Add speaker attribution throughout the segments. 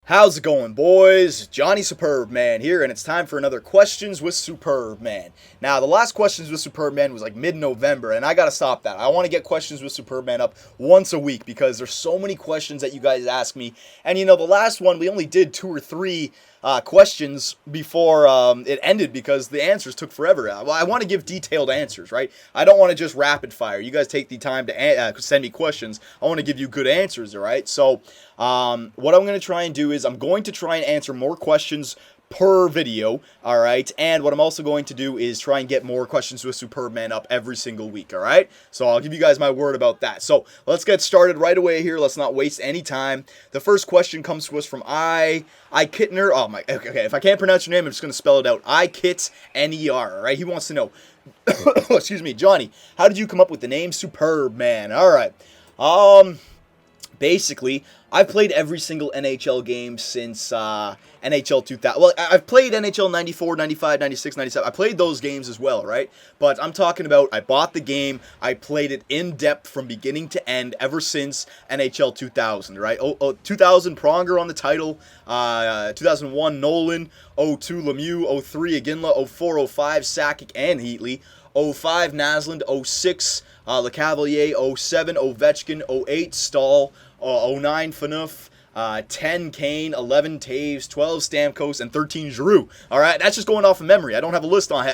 Speaker 1: How's it going, boys? Johnny Superbman here, and it's time for another Questions with Superbman. Now, the last Questions with Superbman was like mid-November, and I gotta stop that. I want to get Questions with Superbman up once a week because there's so many questions that you guys ask me. And the last one, we only did 2 or 3 questions before it ended because the answers took forever. I want to give detailed answers, right? I don't want to just rapid fire. You guys take the time to send me questions. I want to give you good answers, all right? So what I'm going to try and do is I'm going to try and answer more questions per video, all right? And what I'm also going to do is try and get more Questions with Superbman up every single week, all right? So I'll give you guys my word about that. So let's get started right away here. Let's not waste any time. The first question comes to us from I Kittner. Oh my, okay, if I can't pronounce your name, I'm just going to spell it out. I-Kit-N-E-R, all right? He wants to know, excuse me, Johnny, how did you come up with the name Superbman? All right. Basically, I've played every single NHL game since NHL 2000. Well, I've played NHL 94, 95, 96, 97. I played those games as well, right? But I'm talking about I bought the game. I played it in depth from beginning to end ever since NHL 2000, right? 2000, Pronger on the title. 2001, Nolan. 02, Lemieux. 03, Iginla. 04, 05, Sakic and Heatley. 05, Naslund. 06, LeCavalier. 07, Ovechkin. 08, Stahl. 09, Phaneuf, 10, Kane, 11, Taves, 12, Stamkos, and 13, Giroux. All right, that's just going off of memory. I don't have a list on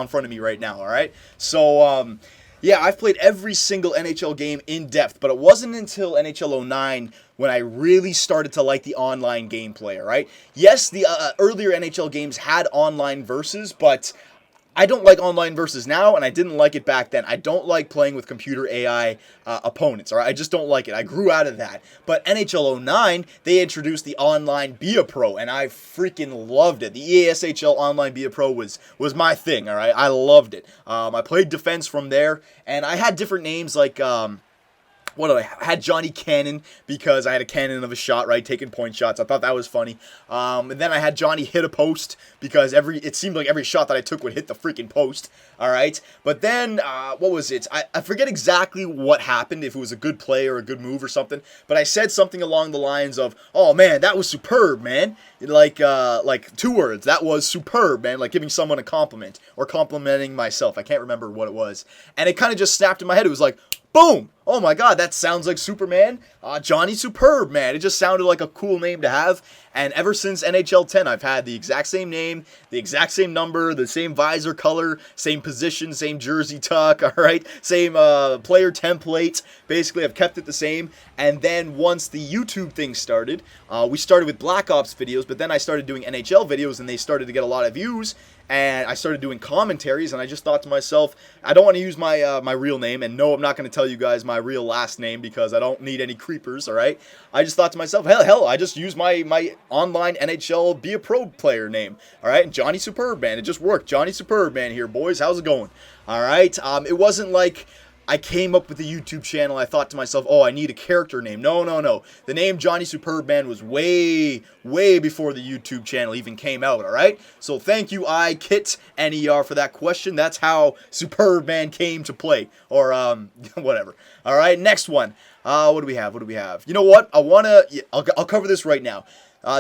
Speaker 1: front of me right now, all right? So, yeah, I've played every single NHL game in depth, but it wasn't until NHL 09 when I really started to like the online gameplay, all right? Yes, the earlier NHL games had online versus, but I don't like online versus now, and I didn't like it back then. I don't like playing with computer AI opponents, all right? I just don't like it. I grew out of that. But NHL 09, they introduced the online Be A Pro, and I freaking loved it. The EASHL online Be A Pro was my thing, all right? I loved it. I played defense from there, and I had different names like I had Johnny Cannon because I had a cannon of a shot, right, taking point shots. I thought that was funny. And then I had Johnny Hit a Post because it seemed like every shot that I took would hit the freaking post, all right? But then, what was it? I forget exactly what happened, if it was a good play or a good move or something, but I said something along the lines of, oh, man, that was superb, man. Like 2 words. That was superb, man, like giving someone a compliment or complimenting myself. I can't remember what it was. And it kind of just snapped in my head. It was like, boom! Oh my god, that sounds like Superman. Johnny Superbman. It just sounded like a cool name to have. And ever since NHL 10, I've had the exact same name, the exact same number, the same visor color, same position, same jersey tuck, all right? Same player template. Basically, I've kept it the same. And then once the YouTube thing started, we started with Black Ops videos, but then I started doing NHL videos, and they started to get a lot of views. And I started doing commentaries, and I just thought to myself, I don't want to use my my real name, and no, I'm not going to tell you guys my real last name because I don't need any creepers, all right? I just thought to myself, hell, I just use my online NHL Be A Pro player name, all right? And Johnny Superbman, it just worked. Johnny Superbman here, boys. How's it going? All right? It wasn't like I came up with the YouTube channel, I thought to myself, oh, I need a character name. No. The name Johnny Superbman was way before the YouTube channel even came out, all right? So thank you, I-Kit-N-E-R, for that question. That's how Superbman came to play, or whatever. All right, next one. What do we have? You know what? I'll cover this right now.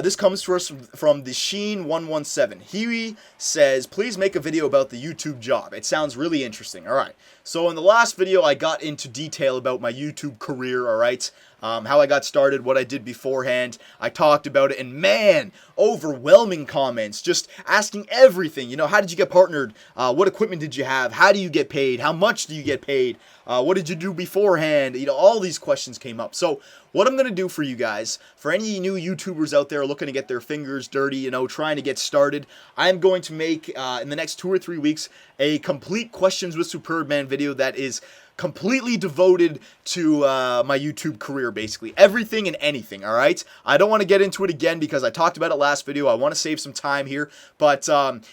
Speaker 1: This comes to us from the Sheen117. He says, please make a video about the YouTube job. It sounds really interesting. All right. So in the last video, I got into detail about my YouTube career, all right? How I got started, what I did beforehand. I talked about it, and man, overwhelming comments, just asking everything. How did you get partnered? What equipment did you have? How do you get paid? How much do you get paid? What did you do beforehand? All these questions came up. So what I'm going to do for you guys, for any new YouTubers out there looking to get their fingers dirty, trying to get started, I'm going to make, in the next 2 or 3 weeks, a complete Questions with Superbman video that is completely devoted to my YouTube career, basically. Everything and anything, all right? I don't want to get into it again because I talked about it last video. I want to save some time here. But,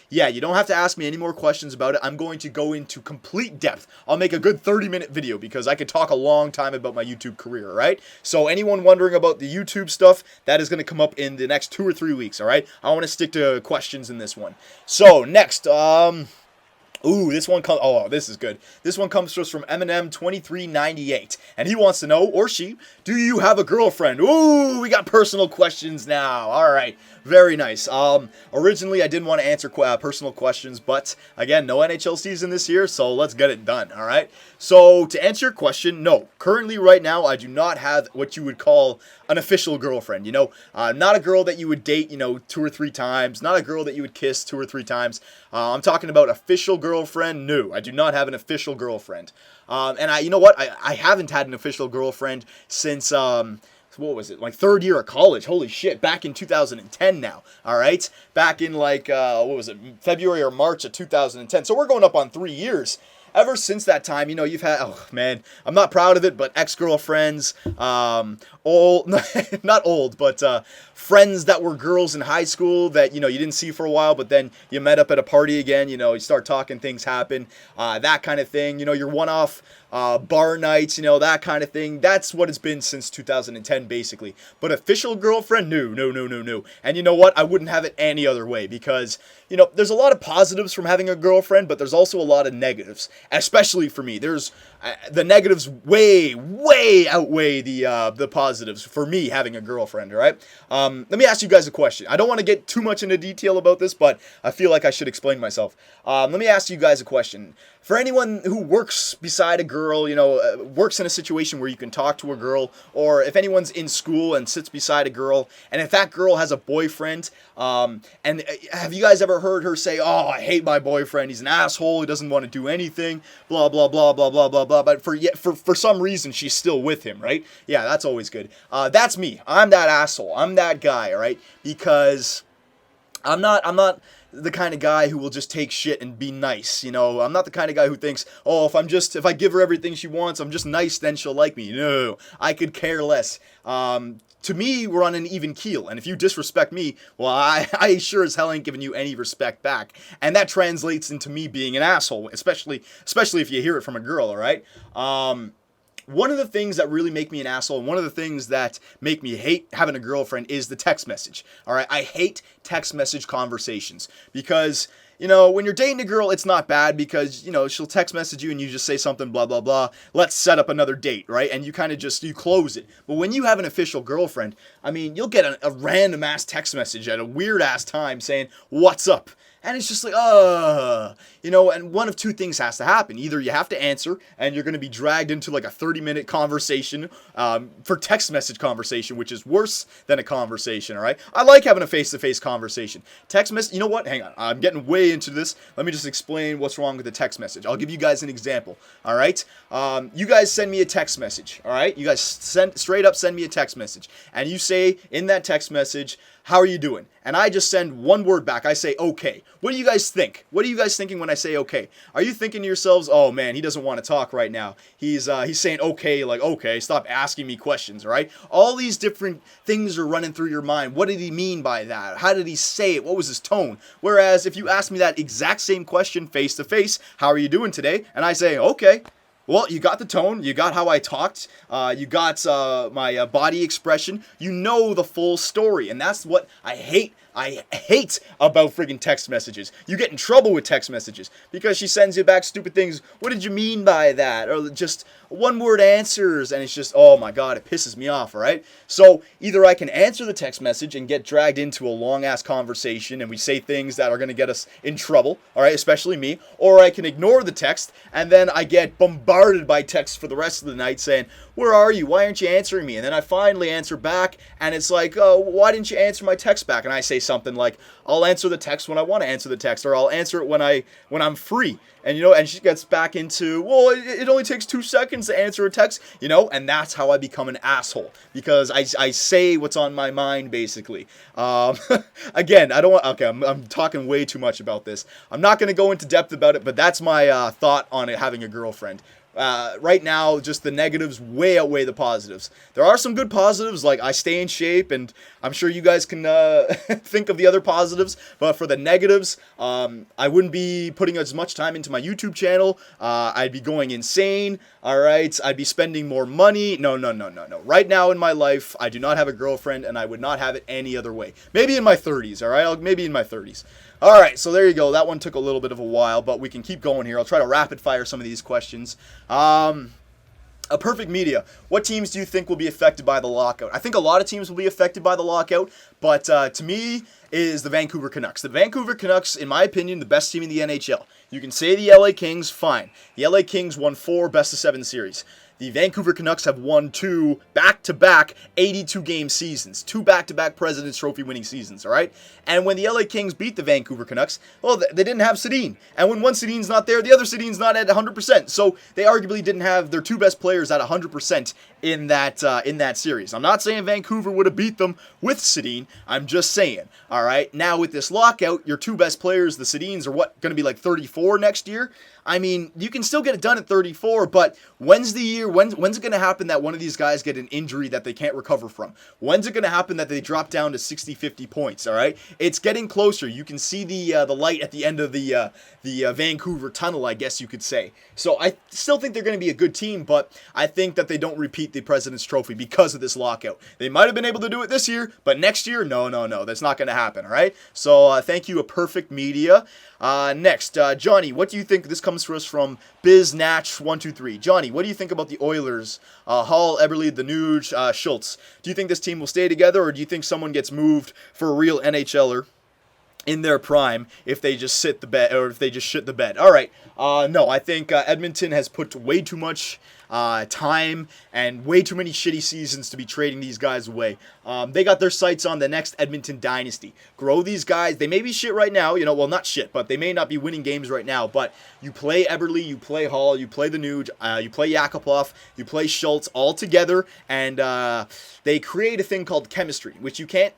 Speaker 1: yeah, you don't have to ask me any more questions about it. I'm going to go into complete depth. I'll make a good 30-minute video because I could talk a long time about my YouTube career, all right? So anyone wondering about the YouTube stuff, that is going to come up in the next 2 or 3 weeks, all right? I want to stick to questions in this one. So, next, Ooh, this one comes. Oh, this is good. This one comes to us from Eminem2398, and he wants to know, or she, do you have a girlfriend? Ooh, we got personal questions now. All right, very nice. Originally I didn't want to answer personal questions, but again, no NHL season this year, so let's get it done. All right. So to answer your question, no. Currently, right now, I do not have what you would call an official girlfriend. Not a girl that you would date, 2 or 3 times. Not a girl that you would kiss 2 or 3 times. I'm talking about official girlfriend. No, I do not have an official girlfriend. And you know what? I haven't had an official girlfriend since what was it? Like 3rd year of college. Holy shit! Back in 2010 now. All right, back in what was it? February or March of 2010. So we're going up on 3 years. Ever since that time, you've had, oh man, I'm not proud of it, but ex-girlfriends, old, not old, but friends that were girls in high school that, you didn't see for a while, but then you met up at a party again, you start talking, things happen, that kind of thing, your one-off bar nights, that kind of thing. That's what it's been since 2010, basically. But official girlfriend, no. And you know what? I wouldn't have it any other way because, there's a lot of positives from having a girlfriend, but there's also a lot of negatives, especially for me. There's the negatives way outweigh the positives for me having a girlfriend, all right? Let me ask you guys a question. I don't want to get too much into detail about this, but I feel like I should explain myself. Let me ask you guys a question. For anyone who works beside a girl, works in a situation where you can talk to a girl, or if anyone's in school and sits beside a girl, and if that girl has a boyfriend, and have you guys ever heard her say, "Oh, I hate my boyfriend. He's an asshole. He doesn't want to do anything. Blah blah blah blah blah blah blah." But for some reason, she's still with him, right? Yeah, that's always good. That's me. I'm that asshole. I'm that guy, right? Because I'm not the kind of guy who will just take shit and be nice, I'm not the kind of guy who thinks, oh, if I give her everything she wants, I'm just nice, then she'll like me. No, I could care less. To me, we're on an even keel, and if you disrespect me, well, I sure as hell ain't giving you any respect back, and that translates into me being an asshole, especially if you hear it from a girl, all right? One of the things that really make me an asshole, and one of the things that make me hate having a girlfriend is the text message. All right, I hate text message conversations because, when you're dating a girl, it's not bad because, she'll text message you and you just say something, blah, blah, blah. Let's set up another date, right? And you kind of you close it. But when you have an official girlfriend, you'll get a random ass text message at a weird ass time saying, "What's up?" And it's just like, and one of two things has to happen. Either you have to answer, and you're going to be dragged into like a 30-minute conversation for text message conversation, which is worse than a conversation, all right? I like having a face-to-face conversation. Text message, you know what? Hang on. I'm getting way into this. Let me just explain what's wrong with the text message. I'll give you guys an example, all right? You guys send me a text message, all right? You guys straight up send me a text message, and you say in that text message, "How are you doing?" And I just send one word back. I say, "Okay." What do you guys think? What are you guys thinking when I say okay? Are you thinking to yourselves, "Oh man, he doesn't want to talk right now. He's saying okay, like okay, stop asking me questions," all right? All these different things are running through your mind. What did he mean by that? How did he say it? What was his tone? Whereas if you ask me that exact same question face to face, "How are you doing today?" and I say, "Okay." Well, you got the tone, you got how I talked, you got my body expression, you know the full story, and that's what I hate about friggin' text messages. You get in trouble with text messages because she sends you back stupid things. What did you mean by that? Or just one-word answers, and it's just, oh my god, it pisses me off, all right? So either I can answer the text message and get dragged into a long-ass conversation, and we say things that are going to get us in trouble, all right, especially me, or I can ignore the text, and then I get bombarded by texts for the rest of the night saying, "Where are you? Why aren't you answering me?" And then I finally answer back, and it's like, "Oh, why didn't you answer my text back?" And I say something like, "I'll answer the text when I want to answer the text," or "I'll answer it when I'm free." And and she gets back into, well, it only takes 2 seconds to answer a text, and that's how I become an asshole, because I say what's on my mind, basically. Again, I don't want, okay, I'm talking way too much about this. I'm not going to go into depth about it, but that's my thought on it, having a girlfriend. Right now, just the negatives way outweigh the positives. There are some good positives, like I stay in shape, and I'm sure you guys can think of the other positives positives, but for the negatives, I wouldn't be putting as much time into my YouTube channel. I'd be going insane. All right, I'd be spending more money. No. Right now in my life, I do not have a girlfriend, and I would not have it any other way. Maybe in my 30s. All right, maybe in my 30s. All right, so there you go. That one took a little bit of a while, but we can keep going here. I'll try to rapid fire some of these questions. A perfect media. What teams do you think will be affected by the lockout? I think a lot of teams will be affected by the lockout, but to me is the Vancouver Canucks. The Vancouver Canucks, in my opinion, the best team in the NHL. You can say the LA Kings, fine. The LA Kings won 4 best-of-7 series. The Vancouver Canucks have won 2 back-to-back 82-game seasons. 2 back-to-back President's Trophy winning seasons, all right? And when the LA Kings beat the Vancouver Canucks, well, they didn't have Sedin. And when one Sedin's not there, the other Sedin's not at 100%. So they arguably didn't have their 2 best players at 100% in that series. I'm not saying Vancouver would have beat them with Sedin. I'm just saying, all right? Now with this lockout, your 2 best players, the Sedins, are what, going to be like 34 next year? I mean, you can still get it done at 34, but when's the year? When's it going to happen that one of these guys get an injury that they can't recover from? When's it going to happen that they drop down to 60, 50 points, all right? It's getting closer. You can see the light at the end of the Vancouver tunnel, I guess you could say. So I still think they're going to be a good team, but I think that they don't repeat the President's Trophy because of this lockout. They might have been able to do it this year, but next year, no. That's not going to happen, all right? So thank you, A Perfect Media. Next, Johnny, what do you think? This comes to us from BizNatch123. Johnny, what do you think about the Oilers? Hall, Eberle, the Nuge, Schultz. Do you think this team will stay together, or do you think someone gets moved for a real NHLer in their prime if they just sit the bed, or if they just shit the bed? All right. No, I think Edmonton has put way too much time and way too many shitty seasons to be trading these guys away. They got their sights on the next Edmonton dynasty. Grow these guys. They may be shit right now, well, not shit, but they may not be winning games right now. But you play Eberle, you play Hall, you play the Nuge, you play Yakupov, you play Schultz all together, and they create a thing called chemistry, which you can't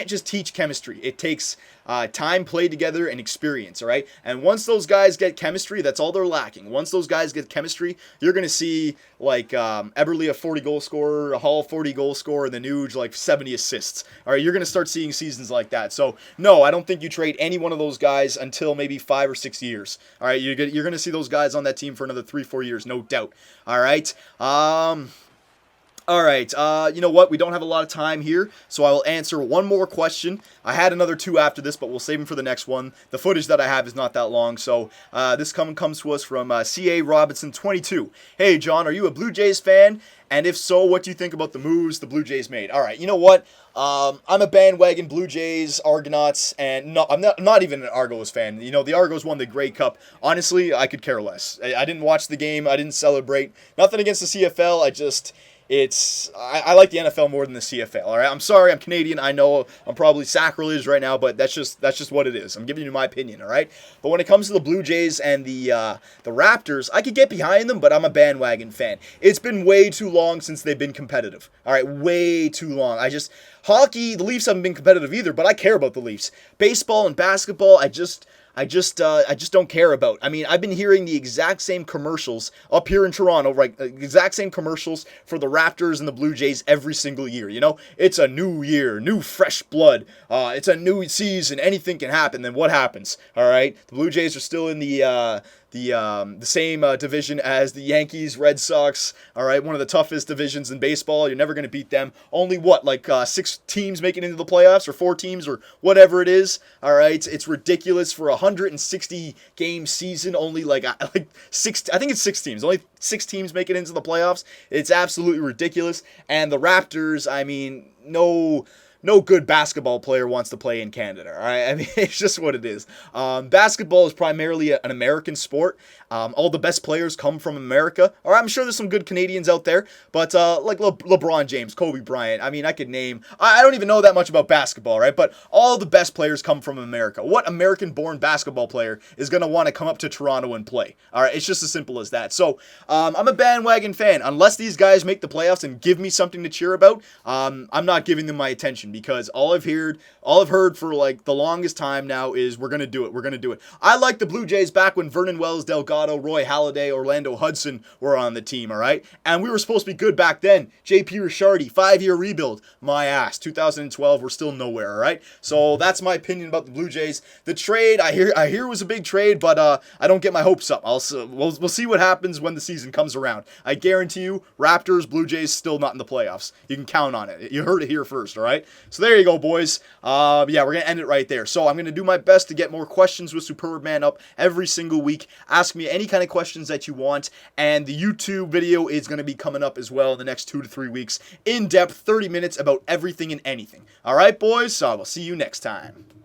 Speaker 1: just teach chemistry. It takes time played together and experience, all right? And once those guys get chemistry, that's all they're lacking. Once those guys get chemistry, you're going to see like Eberle a 40-goal scorer, a Hall 40-goal scorer, and the Nuge like 70 assists. All right, you're going to start seeing seasons like that. So, no, I don't think you trade any one of those guys until maybe 5 or 6 years. All right, you're going to see those guys on that team for another 3-4 years, no doubt. All right. All right, you know what? We don't have a lot of time here, so I will answer one more question. I had another 2 after this, but we'll save them for the next one. The footage that I have is not that long, so this comes to us from C.A. Robinson 22. Hey, John, are you a Blue Jays fan? And if so, what do you think about the moves the Blue Jays made? All right, you know what? I'm a bandwagon Blue Jays, Argonauts, and no, I'm not even an Argos fan. The Argos won the Grey Cup. Honestly, I could care less. I didn't watch the game. I didn't celebrate. Nothing against the CFL. I like the NFL more than the CFL, all right? I'm sorry, I'm Canadian. I know I'm probably sacrilege right now, but that's just what it is. I'm giving you my opinion, all right? But when it comes to the Blue Jays and the Raptors, I could get behind them, but I'm a bandwagon fan. It's been way too long since they've been competitive, all right? Way too long. Hockey, the Leafs haven't been competitive either, but I care about the Leafs. Baseball and basketball, I just don't care about. I mean, I've been hearing the exact same commercials up here in Toronto, right? Exact same commercials for the Raptors and the Blue Jays every single year. It's a new year, new fresh blood. It's a new season. Anything can happen. Then what happens? All right, the Blue Jays are still in the same division as the Yankees, Red Sox. All right, one of the toughest divisions in baseball. You're never going to beat them. Only 6 teams making it into the playoffs, or 4 teams, or whatever it is. All right, it's ridiculous for a 160 game season. Only like 6. I think it's 6 teams. Only 6 teams make it into the playoffs. It's absolutely ridiculous. And the Raptors, I mean, no good basketball player wants to play in Canada, all right? I mean, it's just what it is. Basketball is primarily an American sport. All the best players come from America. All right, I'm sure there's some good Canadians out there, but like LeBron James, Kobe Bryant, I mean, I could name... I don't even know that much about basketball, right? But all the best players come from America. What American-born basketball player is going to want to come up to Toronto and play? All right, it's just as simple as that. So, I'm a bandwagon fan. Unless these guys make the playoffs and give me something to cheer about, I'm not giving them my attention, because all I've heard for like the longest time now is we're gonna do it. We're gonna do it. I like the Blue Jays back when Vernon Wells, Delgado, Roy Halladay, Orlando Hudson were on the team. All right, and we were supposed to be good back then. J.P. Ricciardi, 5-year rebuild. My ass. 2012, we're still nowhere. All right, so that's my opinion about the Blue Jays. The trade, I hear was a big trade, but I don't get my hopes up. We'll see what happens when the season comes around. I guarantee you, Raptors, Blue Jays, still not in the playoffs. You can count on it. You heard it here first, all right? So there you go, boys. Yeah, we're going to end it right there. So I'm going to do my best to get more questions with Superbman up every single week. Ask me any kind of questions that you want, and the YouTube video is going to be coming up as well in the next 2 to 3 weeks. In depth, 30 minutes about everything and anything. All right, boys? So we'll see you next time.